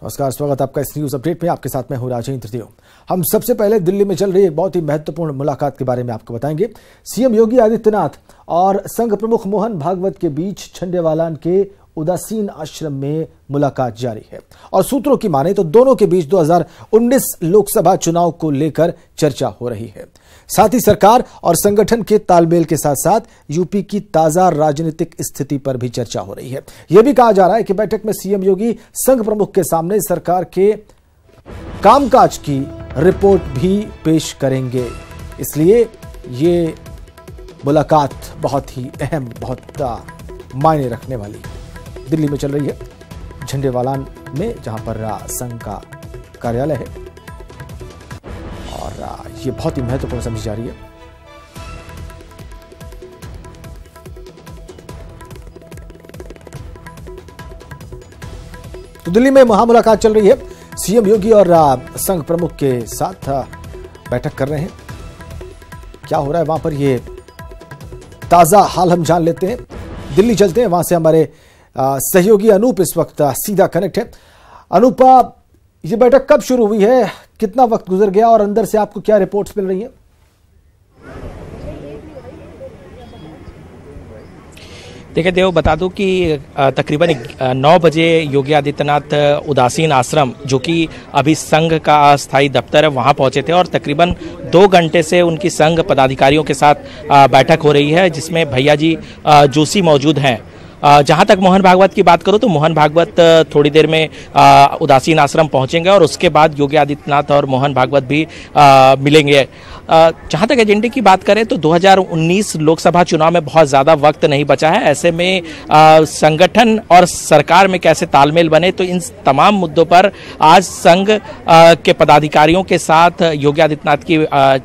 नमस्कार, स्वागत आपका इस न्यूज अपडेट में। आपके साथ मैं हूं राजेंद्र देव। हम सबसे पहले दिल्ली में चल रही एक बहुत ही महत्वपूर्ण मुलाकात के बारे में आपको बताएंगे। सीएम योगी आदित्यनाथ और संघ प्रमुख मोहन भागवत के बीच झंडेवालान के उदासीन आश्रम में मुलाकात जारी है और सूत्रों की माने तो दोनों के बीच 2019 लोकसभा चुनाव को लेकर चर्चा हो रही है। साथ ही सरकार और संगठन के तालमेल के साथ साथ यूपी की ताजा राजनीतिक स्थिति पर भी चर्चा हो रही है। यह भी कहा जा रहा है कि बैठक में सीएम योगी संघ प्रमुख के सामने सरकार के कामकाज की रिपोर्ट भी पेश करेंगे। इसलिए ये मुलाकात बहुत ही अहम, बहुत मायने रखने वाली दिल्ली में चल रही है, झंडेवालान में, जहां पर संघ का कार्यालय है और ये बहुत ही महत्वपूर्ण समझी जा रही है। तो दिल्ली में महामुलाकात चल रही है। सीएम योगी और संघ प्रमुख के साथ बैठक कर रहे हैं। क्या हो रहा है वहां पर, ये ताजा हाल हम जान लेते हैं। दिल्ली चलते हैं, वहां से हमारे सहयोगी अनूप इस वक्त सीधा कनेक्ट है। अनूप, ये बैठक कब शुरू हुई है, कितना वक्त गुजर गया और अंदर से आपको क्या रिपोर्ट्स मिल रही हैं? देखिए देव, बता दूं कि तकरीबन 9 बजे योगी आदित्यनाथ उदासीन आश्रम, जो कि अभी संघ का अस्थायी दफ्तर है, वहां पहुंचे थे और तकरीबन 2 घंटे से उनकी संघ पदाधिकारियों के साथ बैठक हो रही है, जिसमें भैया जी जोशी मौजूद हैं। जहां तक मोहन भागवत की बात करूं तो मोहन भागवत थोड़ी देर में उदासीन आश्रम पहुंचेंगे और उसके बाद योगी आदित्यनाथ और मोहन भागवत भी मिलेंगे। जहां तक एजेंडे की बात करें तो 2019 लोकसभा चुनाव में बहुत ज़्यादा वक्त नहीं बचा है। ऐसे में संगठन और सरकार में कैसे तालमेल बने, तो इन तमाम मुद्दों पर आज संघ के पदाधिकारियों के साथ योगी आदित्यनाथ की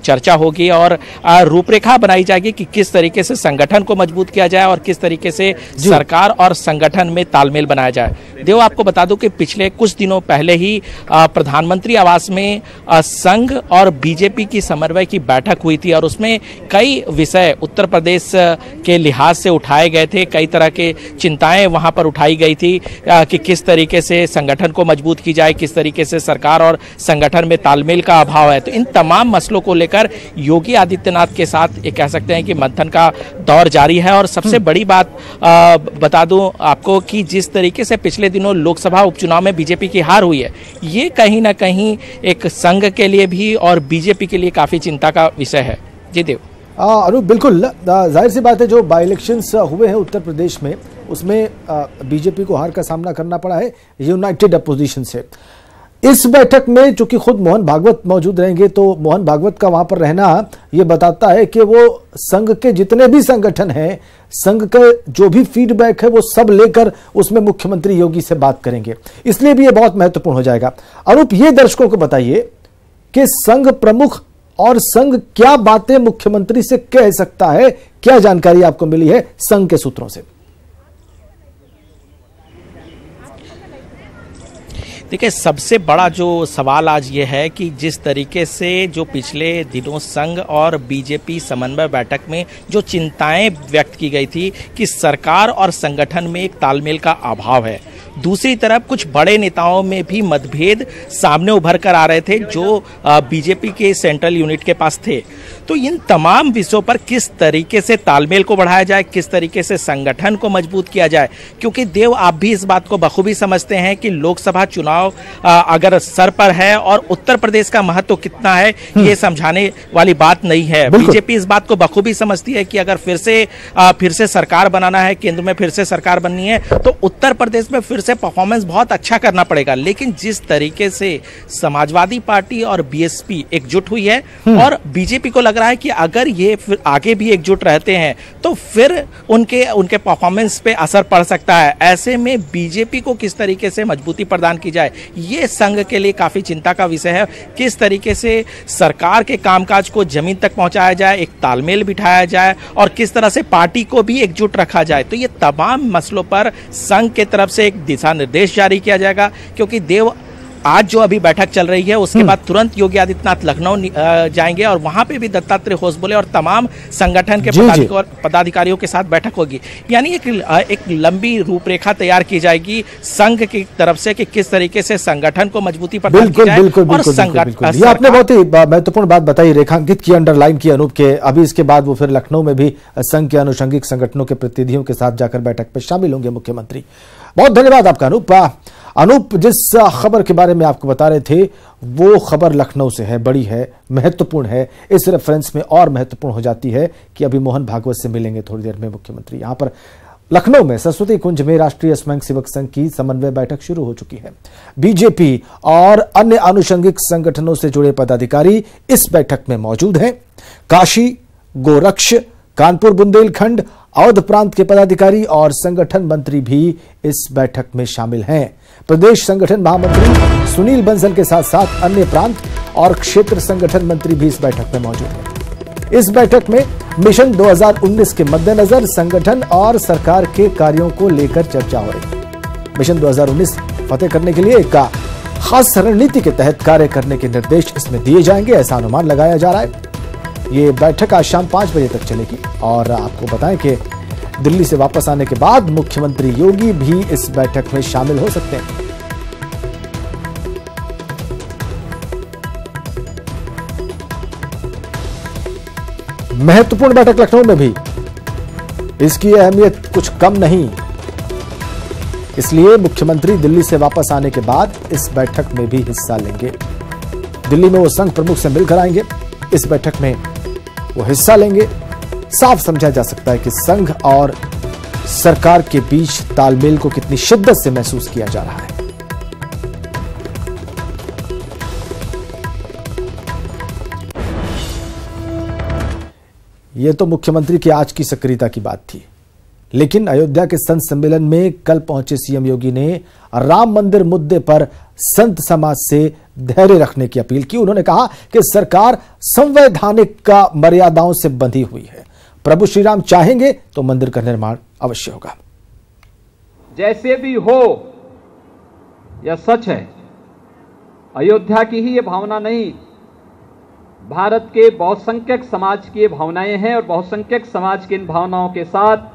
चर्चा होगी और रूपरेखा बनाई जाएगी कि किस तरीके से संगठन को मजबूत किया जाए और किस तरीके से सरकार और संगठन में तालमेल बनाया जाए। देव, आपको बता दूं कि पिछले कुछ दिनों पहले ही प्रधानमंत्री आवास में संघ और बीजेपी की समन्वय की बैठक हुई थी और उसमें कई विषय उत्तर प्रदेश के लिहाज से उठाए गए थे। कई तरह के चिंताएं वहां पर उठाई गई थी कि किस तरीके से संगठन को मजबूत की जाए, किस तरीके से सरकार और संगठन में तालमेल का अभाव है। तो इन तमाम मसलों को लेकर योगी आदित्यनाथ के साथ ये कह सकते हैं कि मंथन का दौर जारी है। और सबसे बड़ी बात बता दूं आपको कि जिस तरीके से पिछले दिनों लोकसभा उपचुनाव में बीजेपी की हार हुई है, ये कहीं ना कहीं एक संघ के लिए भी और बीजेपी के लिए काफी चिंता का विषय है। जी देव। अनूप, बिल्कुल जाहिर सी बात है, जो बाई इलेक्शंस हुए हैं उत्तर प्रदेश में, उसमें बीजेपी को हार का सामना करना पड़ा है यूनाइटेड अपोजिशन से। इस बैठक में चूंकि खुद मोहन भागवत मौजूद रहेंगे, तो मोहन भागवत का वहां पर रहना ये बताता है कि वो संघ के जितने भी संगठन हैं, संघ का जो भी फीडबैक है वो सब लेकर उसमें मुख्यमंत्री योगी से बात करेंगे। इसलिए भी ये बहुत महत्वपूर्ण हो जाएगा। अनूप, ये दर्शकों को बताइए कि संघ प्रमुख और संघ क्या बातें मुख्यमंत्री से कह सकता है, क्या जानकारी आपको मिली है संघ के सूत्रों से? देखिए, सबसे बड़ा जो सवाल आज ये है कि जिस तरीके से जो पिछले दिनों संघ और बीजेपी समन्वय बैठक में जो चिंताएं व्यक्त की गई थी कि सरकार और संगठन में एक तालमेल का अभाव है, दूसरी तरफ कुछ बड़े नेताओं में भी मतभेद सामने उभर कर आ रहे थे जो बीजेपी के सेंट्रल यूनिट के पास थे। तो इन तमाम विषयों पर किस तरीके से तालमेल को बढ़ाया जाए, किस तरीके से संगठन को मजबूत किया जाए, क्योंकि देव, आप भी इस बात को बखूबी समझते हैं कि लोकसभा चुनाव अगर सर पर है और उत्तर प्रदेश का महत्व कितना है, ये समझाने वाली बात नहीं है। बीजेपी इस बात को बखूबी समझती है कि अगर फिर से सरकार बनाना है, केंद्र में फिर से सरकार बननी है, तो उत्तर प्रदेश में फिर से परफॉर्मेंस बहुत अच्छा करना पड़ेगा। लेकिन जिस तरीके से समाजवादी पार्टी और बीएसपी एकजुट हुई है और बीजेपी को लग रहा है कि अगर ये फिर आगे भी एकजुट रहते हैं तो फिर उनके परफॉर्मेंस पे असर पड़ सकता है। ऐसे में बीजेपी को किस तरीके से मजबूती प्रदान की जाए, ये संघ के लिए काफी चिंता का विषय है। किस तरीके से सरकार के कामकाज को जमीन तक पहुंचाया जाए, एक तालमेल बिठाया जाए और किस तरह से पार्टी को भी एकजुट रखा जाए। तो ये तमाम मसलों पर संघ के तरफ से एक दिशा निर्देश जारी किया जाएगा, क्योंकि देव, आज जो अभी बैठक चल रही है उसके बाद तुरंत योगी आदित्यनाथ लखनऊ जाएंगे और वहां पे भी दत्तात्रेय होसबोले और तमाम संगठन के पदाधिकारियों के साथ बैठक होगी। यानी एक लंबी रूपरेखा तैयार की जाएगी संघ की तरफ से कि किस तरीके से संगठन को मजबूती प्रदान की जाए। ये आपने बहुत ही महत्वपूर्ण बात बताई, रेखांकित की, अंडरलाइन की अनूप के। अभी इसके बाद वो फिर लखनऊ में भी संघ के आनुषंगिक संगठनों के प्रतिनिधियों के साथ जाकर बैठक में शामिल होंगे मुख्यमंत्री। बहुत धन्यवाद आपका अनूप। जिस खबर के बारे में आपको बता रहे थे वो खबर लखनऊ से है, बड़ी है, महत्वपूर्ण है। इस रेफरेंस में और महत्वपूर्ण हो जाती है कि अभी मोहन भागवत से मिलेंगे थोड़ी देर में मुख्यमंत्री। यहां पर लखनऊ में सरस्वती कुंज में राष्ट्रीय स्वयंसेवक संघ की समन्वय बैठक शुरू हो चुकी है। बीजेपी और अन्य आनुषंगिक संगठनों से जुड़े पदाधिकारी इस बैठक में मौजूद हैं। काशी, गोरक्ष, कानपुर बुंदेलखंड, अवध प्रांत के पदाधिकारी और संगठन मंत्री भी इस बैठक में शामिल हैं। प्रदेश संगठन महामंत्री सुनील बंसल के साथ साथ अन्य प्रांत और क्षेत्र संगठन मंत्री भी इस बैठक में मौजूद हैं। इस बैठक में मिशन 2019 के मद्देनजर संगठन और सरकार के कार्यों को लेकर चर्चा हो रही है। मिशन 2019 फतेह करने के लिए एक खास रणनीति के तहत कार्य करने के निर्देश इसमें दिए जाएंगे, ऐसा अनुमान लगाया जा रहा है। ये बैठक आज शाम 5 बजे तक चलेगी और आपको बताएं कि दिल्ली से वापस आने के बाद मुख्यमंत्री योगी भी इस बैठक में शामिल हो सकते हैं। महत्वपूर्ण बैठक लखनऊ में भी, इसकी अहमियत कुछ कम नहीं, इसलिए मुख्यमंत्री दिल्ली से वापस आने के बाद इस बैठक में भी हिस्सा लेंगे। दिल्ली में वो संघ प्रमुख से मिलकर आएंगे, इस बैठक में वो हिस्सा लेंगे। साफ समझा जा सकता है कि संघ और सरकार के बीच तालमेल को कितनी शिद्दत से महसूस किया जा रहा है। यह तो मुख्यमंत्री की आज की सक्रियता की बात थी, लेकिन अयोध्या के संत सम्मेलन में कल पहुंचे सीएम योगी ने राम मंदिर मुद्दे पर संत समाज से धैर्य रखने की अपील की। उन्होंने कहा कि सरकार संवैधानिक मर्यादाओं से बंधी हुई है। प्रभु श्री राम चाहेंगे तो मंदिर का निर्माण अवश्य होगा। जैसे भी हो, यह सच है, अयोध्या की ही ये भावना नहीं, भारत के बहुसंख्यक समाज की ये भावनाएं हैं और बहुसंख्यक समाज की इन भावनाओं के साथ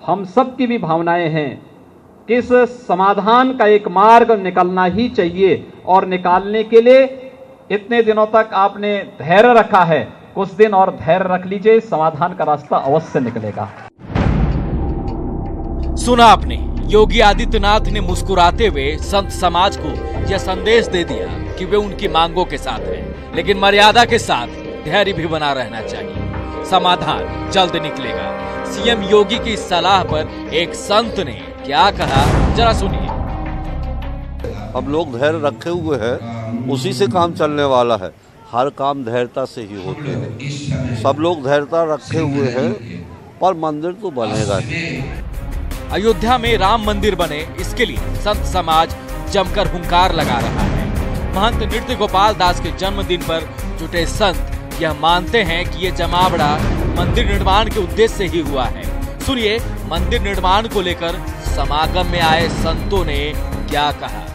हम सब की भी भावनाएं हैं कि इस समाधान का एक मार्ग निकलना ही चाहिए और निकालने के लिए इतने दिनों तक आपने धैर्य रखा है, कुछ दिन और धैर्य रख लीजिए, समाधान का रास्ता अवश्य निकलेगा। सुना आपने, योगी आदित्यनाथ ने मुस्कुराते हुए संत समाज को यह संदेश दे दिया कि वे उनकी मांगों के साथ हैं, लेकिन मर्यादा के साथ धैर्य भी बना रहना चाहिए। समाधान जल्द निकलेगा। सीएम योगी की सलाह पर एक संत ने क्या कहा, जरा सुनिए। अब लोग धैर्य रखे हुए हैं, उसी से काम चलने वाला है। हर काम धैर्यता से ही होते हैं। सब लोग धैर्यता रखे हुए हैं, पर मंदिर तो बनेगा ही। अयोध्या में राम मंदिर बने, इसके लिए संत समाज जमकर हुंकार लगा रहा है। महंत नृत्य गोपाल दास के जन्मदिन पर जुटे संत यह मानते हैं कि ये जमावड़ा मंदिर निर्माण के उद्देश्य से ही हुआ है। सुनिए, मंदिर निर्माण को लेकर समागम में आए संतों ने क्या कहा।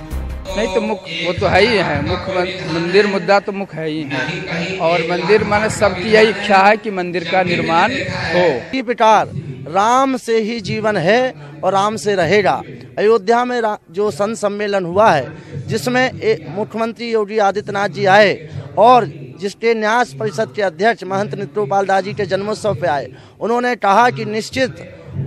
नहीं तो मुख्य वो तो है ही है, मुख्य मंदिर मुद्दा तो मुख्य है ही है, और मंदिर माने सबकी यही इच्छा है कि मंदिर का निर्माण हो। पिटार राम से ही जीवन है और राम से रहेगा। अयोध्या में जो संत सम्मेलन हुआ है, जिसमें मुख्यमंत्री योगी आदित्यनाथ जी आए और जिसके न्यास परिषद के अध्यक्ष महंत नृत्य गोपाल दास जी के जन्मोत्सव पे आए, उन्होंने कहा कि निश्चित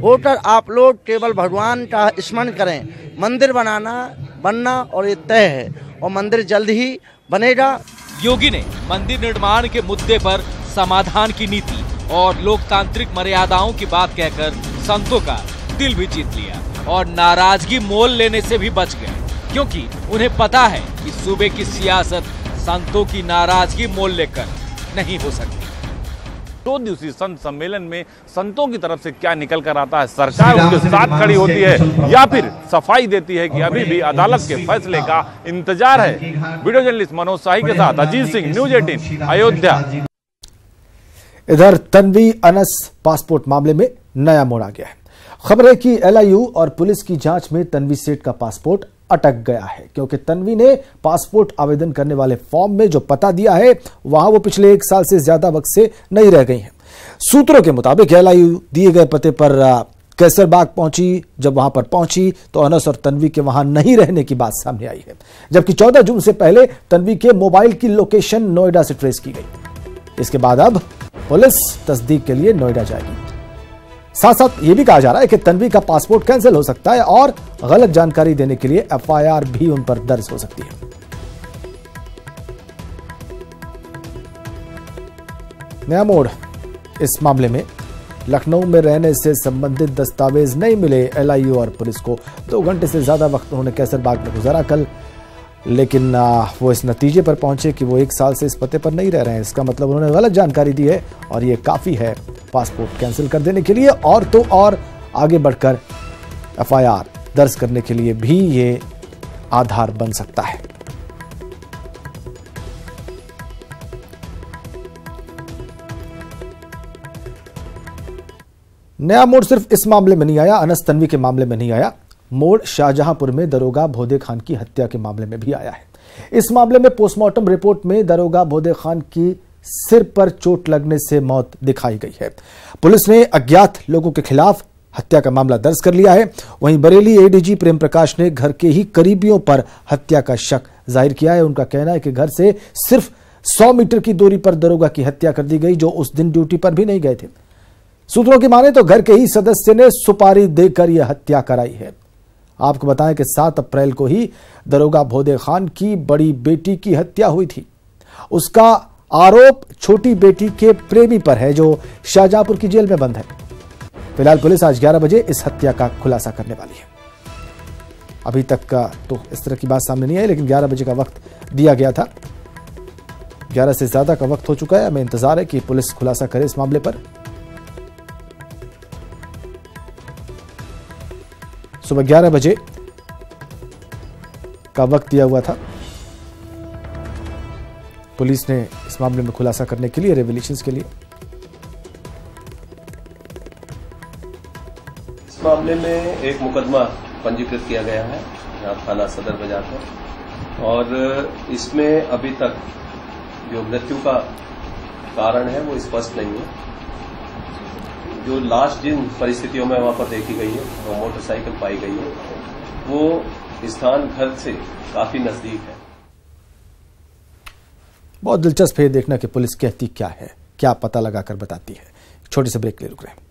होकर आप लोग केवल भगवान का स्मरण करें, मंदिर बनना और ये तय है और मंदिर जल्द ही बनेगा। योगी ने मंदिर निर्माण के मुद्दे पर समाधान की नीति और लोकतांत्रिक मर्यादाओं की बात कहकर संतों का दिल भी जीत लिया और नाराजगी मोल लेने से भी बच गए, क्योंकि उन्हें पता है कि सूबे की सियासत संतों की नाराजगी मोल लेकर नहीं हो सकती। 2 दिवसीय संत सम्मेलन में संतों की तरफ से क्या निकल कर आता है, सरकार उनके साथ खड़ी होती है या फिर सफाई देती है कि अभी भी अदालत के फैसले का इंतजार है। वीडियो जर्नलिस्ट मनोज शाही के साथ अजीत सिंह, न्यूज 18 अयोध्या। इधर तन्वी अनस पासपोर्ट मामले में नया मोड़ आ गया है। खबर है कि LIU और पुलिस की जांच में तन्वी सेठ का पासपोर्ट अटक गया है, क्योंकि तन्वी ने पासपोर्ट आवेदन करने वाले फॉर्म में जो पता दिया है वहां वो पिछले 1 साल से ज्यादा वक्त से नहीं रह गई हैं। सूत्रों के मुताबिक LIU दिए गए पते पर कैसरबाग पहुंची। जब वहां पर पहुंची तो अनस और तन्वी के वहां नहीं रहने की बात सामने आई है, जबकि 14 जून से पहले तन्वी के मोबाइल की लोकेशन नोएडा से ट्रेस की गई। इसके बाद अब पुलिस तस्दीक के लिए नोएडा जाएगी। साथ साथ यह भी कहा जा रहा है कि तन्वी का पासपोर्ट कैंसिल हो सकता है और गलत जानकारी देने के लिए FIR भी उन पर दर्ज हो सकती है। नया मोड़ इस मामले में, लखनऊ में रहने से संबंधित दस्तावेज नहीं मिले LIU और पुलिस को। 2 घंटे से ज्यादा वक्त उन्होंने कैसरबाग में गुजारा कल, लेकिन वो इस नतीजे पर पहुंचे कि वो 1 साल से इस पते पर नहीं रह रहे हैं। इसका मतलब उन्होंने गलत जानकारी दी है और ये काफी है पासपोर्ट कैंसिल कर देने के लिए, और तो और आगे बढ़कर FIR दर्ज करने के लिए भी ये आधार बन सकता है। नया मोड़ सिर्फ इस मामले में नहीं आया, अनस तन्वी के मामले में नहीं आया, मोड़ शाहजहांपुर में दरोगा भोदे खान की हत्या के मामले में भी आया है। इस मामले में पोस्टमार्टम रिपोर्ट में दरोगा भोदे खान की सिर पर चोट लगने से मौत दिखाई गई है। पुलिस ने अज्ञात लोगों के खिलाफ हत्या का मामला दर्ज कर लिया है। वहीं बरेली ADG प्रेम प्रकाश ने घर के ही करीबियों पर हत्या का शक जाहिर किया है। उनका कहना है कि घर से सिर्फ 100 मीटर की दूरी पर दरोगा की हत्या कर दी गई, जो उस दिन ड्यूटी पर भी नहीं गए थे। सूत्रों की माने तो घर के ही सदस्य ने सुपारी देकर यह हत्या कराई है। आपको बताएं कि 7 अप्रैल को ही दरोगा भोदे खान की बड़ी बेटी की हत्या हुई थी। उसका आरोप छोटी बेटी के प्रेमी पर है, जो शाहजहांपुर की जेल में बंद है। फिलहाल पुलिस आज 11 बजे इस हत्या का खुलासा करने वाली है। अभी तक का तो इस तरह की बात सामने नहीं आई, लेकिन 11 बजे का वक्त दिया गया था। 11 से ज्यादा का वक्त हो चुका है। हमें इंतजार है कि पुलिस खुलासा करे इस मामले पर। सुबह 11 बजे का वक्त दिया हुआ था। पुलिस ने इस मामले में खुलासा करने के लिए, रेवल्यूशंस के लिए। इस मामले में एक मुकदमा पंजीकृत किया गया है यहाँ थाना सदर बाजार पर, और इसमें अभी तक जो मृत्यु का कारण है वो स्पष्ट नहीं है। जो लास्ट जिन परिस्थितियों में वहां पर देखी गई है, वो मोटरसाइकिल पाई गई है, वो स्थान घर से काफी नजदीक है। बहुत दिलचस्प है देखना कि पुलिस कहती क्या है, क्या पता लगाकर बताती है। छोटे से ब्रेक ले रुक रहे हैं।